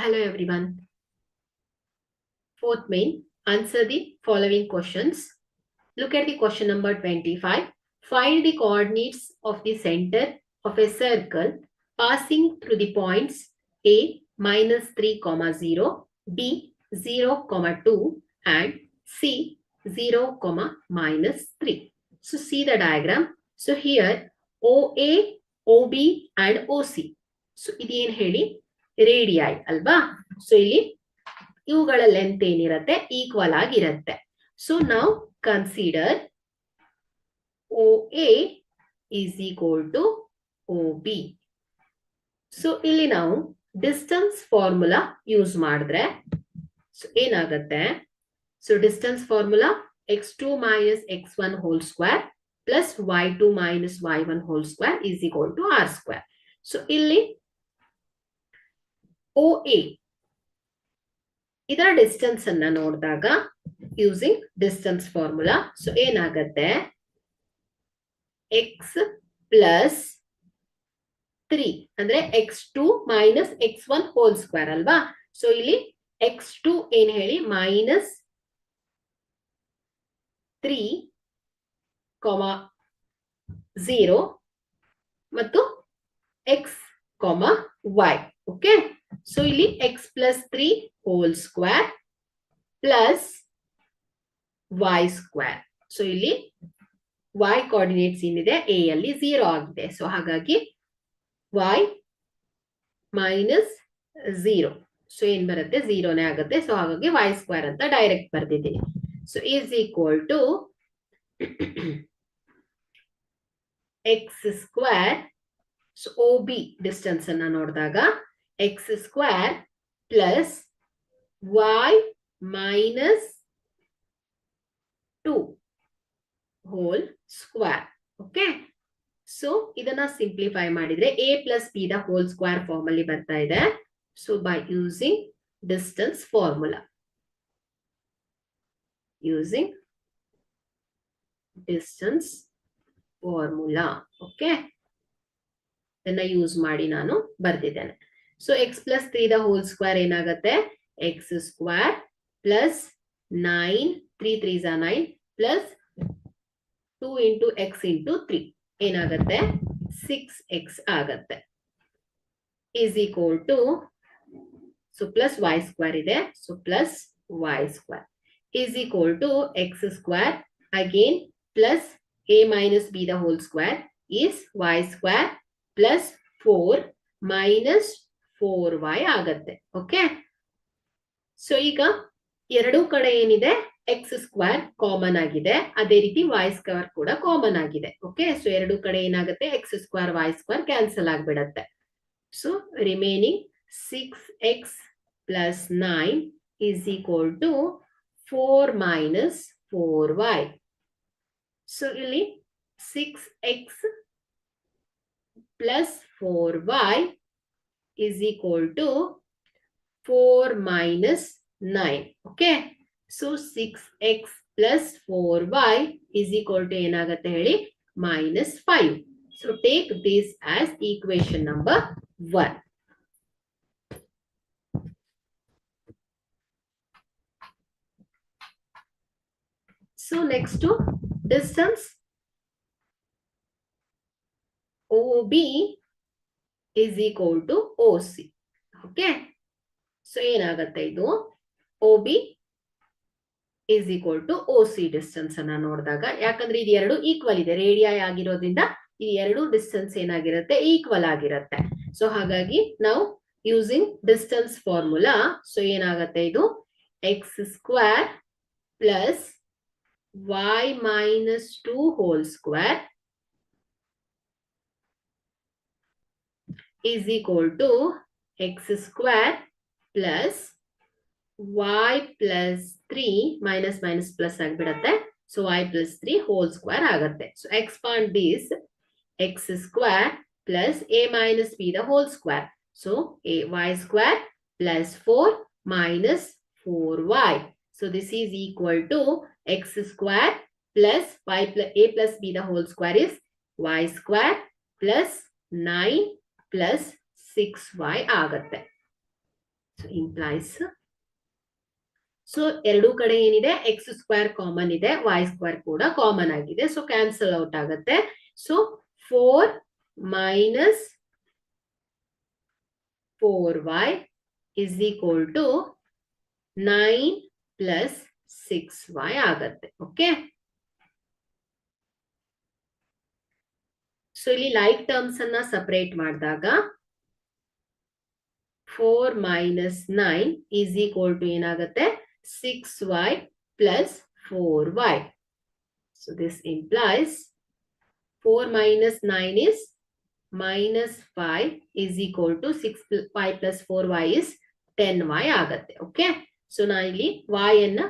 Hello everyone. Fourth main, answer the following questions. Look at the question number 25. Find the coordinates of the center of a circle passing through the points A -3, 0, B 0, 2 and C 0, -3. So see the diagram. So here OA, OB and OC. So ಇದೇನು ಹೇಳಿ radii ಅಲ್ವಾ. So ಇಲ್ಲಿ ಇವುಗಳ length ಏನಿರುತ್ತೆ equal ಆಗಿರುತ್ತೆ. So ನಾವು consider OA is equal to OB. So ಇಲ್ಲಿ ನಾವು ಡಿಸ್ಟೆನ್ಸ್ ಫಾರ್ಮುಲಾ ಯೂಸ್ ಮಾಡಿದ್ರೆ ಸೊ ಏನಾಗುತ್ತೆ. So distance formula x2 minus x1 whole square plus y2 minus y1 whole square is equal to r square. So ಇಲ್ಲಿ OA ಇದರ distance ಅನ್ನ ನೋಡಿದಾಗ using distance formula so ಏನಾಗತ್ತೆ x plus 3 ಅಂದ್ರೆ x2 minus x1 whole square ಅಲ್ವಾ. So ಇಲ್ಲಿ x2 ಏನ್ ಹೇಳಿ ಮೈನಸ್ 3, 0 ಮತ್ತು x, y. ಓಕೆ. ಸೊ ಇಲ್ಲಿ x plus 3 whole square plus y square. So ಇಲ್ಲಿ y ಕೋಆರ್ಡಿನೇಟ್ಸ್ ಏನಿದೆ a ಅಲ್ಲಿ 0 ಆಗಿದೆ. ಸೊ ಹಾಗಾಗಿ y ಮೈನಸ್ 0. ಸೊ ಏನ್ ಬರುತ್ತೆ 0ನೇ ಆಗುತ್ತೆ. ಸೊ ಹಾಗಾಗಿ y ಸ್ಕ್ವೇರ್ ಅಂತ ಡೈರೆಕ್ಟ್ ಬರ್ದಿದ್ದೀನಿ. So is equal to x square. So OB distance ಅನ್ನ ನೋಡಿದಾಗ x square plus y minus 2 whole square. Okay. So ಇದನ್ನ ಸಿಂಪ್ಲಿಫೈ ಮಾಡಿದ್ರೆ a plus b the whole square form ಅಲ್ಲಿ ಬರ್ತಾ ಇದೆ. So by using distance formula okay ಇದನ್ನ use ಮಾಡಿ ನಾನು ಬರ್ದಿದ್ದೇನೆ. So x plus 3 the whole square ಏನಾಗುತ್ತೆ x square plus 9, 3 3s are 9 plus 2 into x into 3 ಏನಾಗುತ್ತೆ 6x ಆಗತ್ತೆ. Is equal to so plus y square ಇದೆ. So plus y square is equal to x square again plus a minus b the whole square is y square plus 4 minus 4y ಆಗತ್ತೆ. Okay. So ಈಗ ಎರಡೂ ಕಡೆ ಏನಿದೆ x square common ಆಗಿದೆ, ಅದೇ ರೀತಿ y square ಕೂಡ ಕಾಮನ್ ಆಗಿದೆ. ಓಕೆ. ಸೊ ಎರಡೂ ಕಡೆ ಏನಾಗುತ್ತೆ x square y square cancel ಆಗ್ಬಿಡತ್ತೆ. So remaining 6x plus 9 is equal to 4 minus 4y. So ಇಲ್ಲಿ 6x plus 4y is equal to 4 minus 9. Okay. So 6x plus 4y is equal to ಏನಾಗುತ್ತೆ ಹೇಳಿ minus 5. So take this as equation number 1. So next to distance OB is equal to OC. Okay. So ಏನಾಗತ್ತೆ ಇದು OB is equal to OC distance ಅನ್ನ ನೋಡಿದಾಗ, ಯಾಕಂದ್ರೆ ಇದು ಎರಡು equal ಇದೆ ರೇಡಿಯೈ ಆಗಿರೋದ್ರಿಂದ ಈ ಎರಡು ಡಿಸ್ಟೆನ್ಸ್ ಏನಾಗಿರುತ್ತೆ ಈಕ್ವಲ್ ಆಗಿರುತ್ತೆ. ಸೊ ಹಾಗಾಗಿ ನಾವು ಯೂಸಿಂಗ್ ಡಿಸ್ಟೆನ್ಸ್ ಫಾರ್ಮುಲಾ ಸೊ ಏನಾಗತ್ತೆ ಇದು x square plus y minus 2 whole square is equal to x square plus y plus 3 minus minus plus ಆಗಿಬಿಡುತ್ತೆ. So y plus 3 whole square ಆಗುತ್ತೆ. So expand this x square plus a minus b the whole square. So y square plus 4 minus 4y. So this is equal to x square plus y plus a plus b the whole square is y square plus 9 plus 6y ಆಗತ್ತೆ. So implies, so ಎರಡೂ ಕಡೆ ಏನಿದೆ X square common ಇದೆ, Y square ಕೂಡ common ಆಗಿದೆ, so cancel out ಆಗುತ್ತೆ. So 4 minus 4y is equal to 9 plus 6y ಆಗತ್ತೆ. Okay, so ಇಲ್ಲಿ ಲೈಕ್ ಟರ್ಮ್ಸ್ ಅನ್ನ ಸಪರೇಟ್ ಮಾಡಿದಾಗ 4 minus 9 is equal to ಏನಾಗುತ್ತೆ 6y plus 4y. So this implies 4 minus 9 is minus 5 is equal to 6y plus 4y is 10y ಆಗತ್ತೆ. Okay, so ನಾ ಇಲ್ಲಿ y ಅನ್ನ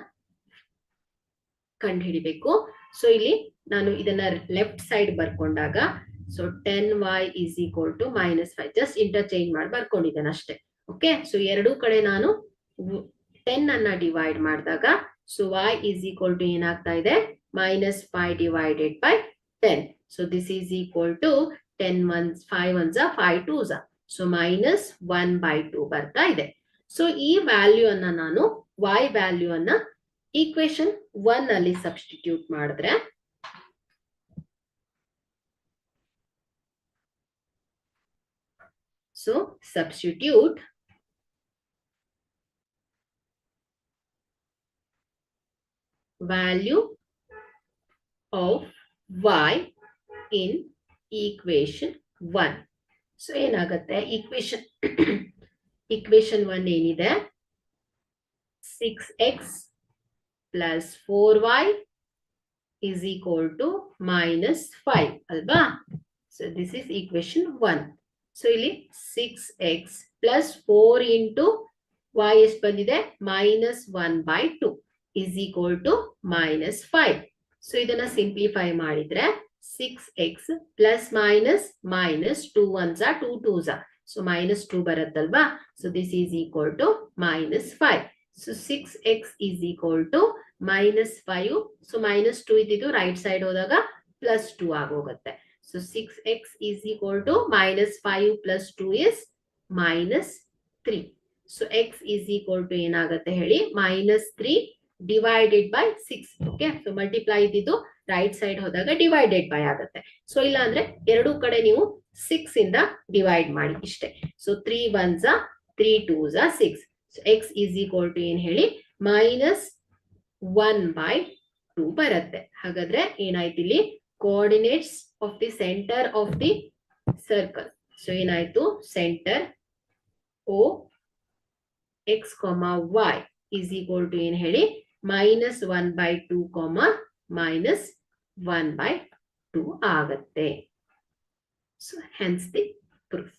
ಕಂಡು ಹಿಡಿಬೇಕು. ಸೊ ಇಲ್ಲಿ ನಾನು ಇದನ್ನ ಲೆಫ್ಟ್ ಸೈಡ್ ಬರ್ಕೊಂಡಾಗ so 10y is equal to minus 5 just interchange ಮಾಡಿ ಬರ್ಕೊಂಡಿದ್ದೇನೆ ಅಷ್ಟೇ. ಓಕೆ, ಸೊ ಎರಡೂ ಕಡೆ ನಾನು 10 ಅನ್ನ ಡಿವೈಡ್ ಮಾಡಿದಾಗ so y is equal to ಏನಾಗ್ತಾ ಇದೆ minus 5 divided by 10. So this is equal to 10 ones 5 ones are 5 twos are. So minus 1 by 2 ಬರ್ತಾ ಇದೆ. ಸೊ ಈ ವ್ಯಾಲ್ಯೂ ಅನ್ನ ನಾನು y ವ್ಯಾಲ್ಯೂ ಅನ್ನ ಈಕ್ವೇಶನ್ 1 ಅಲ್ಲಿ ಸಬ್ಸ್ಟಿಟ್ಯೂಟ್ ಮಾಡಿದ್ರೆ so substitute value of y in equation 1. So ಏನಾಗುತ್ತೆ equation 1 ಏನಿದೆ 6x plus 4y is equal to minus 5 ಅಲ್ವಾ. So this is equation 1. So ಇಲ್ಲಿ 6x plus 4 into y ಎಷ್ಟು ಬಂದಿದೆ minus 1 by 2 is equal to minus 5. So ಇದನ್ನ simplify ಮಾಡಿದ್ರೆ 6x plus minus minus 2 ones are 2 twos are. So minus 2 ಬರುತ್ತಲ್ವಾ. So this is equal to minus 5. So 6x is equal to minus 5. So minus 2 ಇದ್ದಿದ್ದು right side ಹೋದಾಗ plus 2 ಆಗೋಗುತ್ತೆ. So 6x is equal to minus 5 plus 2 is minus 3. So x is equal to ಏನಾಗುತ್ತೆ ಹೇಳಿ minus 3 divided by 6. Okay, so multiply ಇದ್ದಿದ್ದು right side ಹೋದಾಗ divided by ಆಗುತ್ತೆ. So ಇಲ್ಲ ಅಂದ್ರೆ ಎರಡೂ ಕಡೆ ನೀವು 6 ಇಂದ ಡಿವೈಡ್ ಮಾಡಿ ಇಷ್ಟೇ. So 3 ones are 3 twos are 6. So x is equal to ಏನ್ ಹೇಳಿ minus 1 by 2 ಬರುತ್ತೆ. ಹಾಗಾದ್ರೆ ಏನಾಯ್ತು ಇಲ್ಲಿ coordinates of the centre of the circle. So ಏನಾಯ್ತು centre O x, y is equal to ಏನ್ ಹೇಳಿ minus 1 by 2, minus 1 by 2 ಆಗತ್ತೆ. So hence the proof.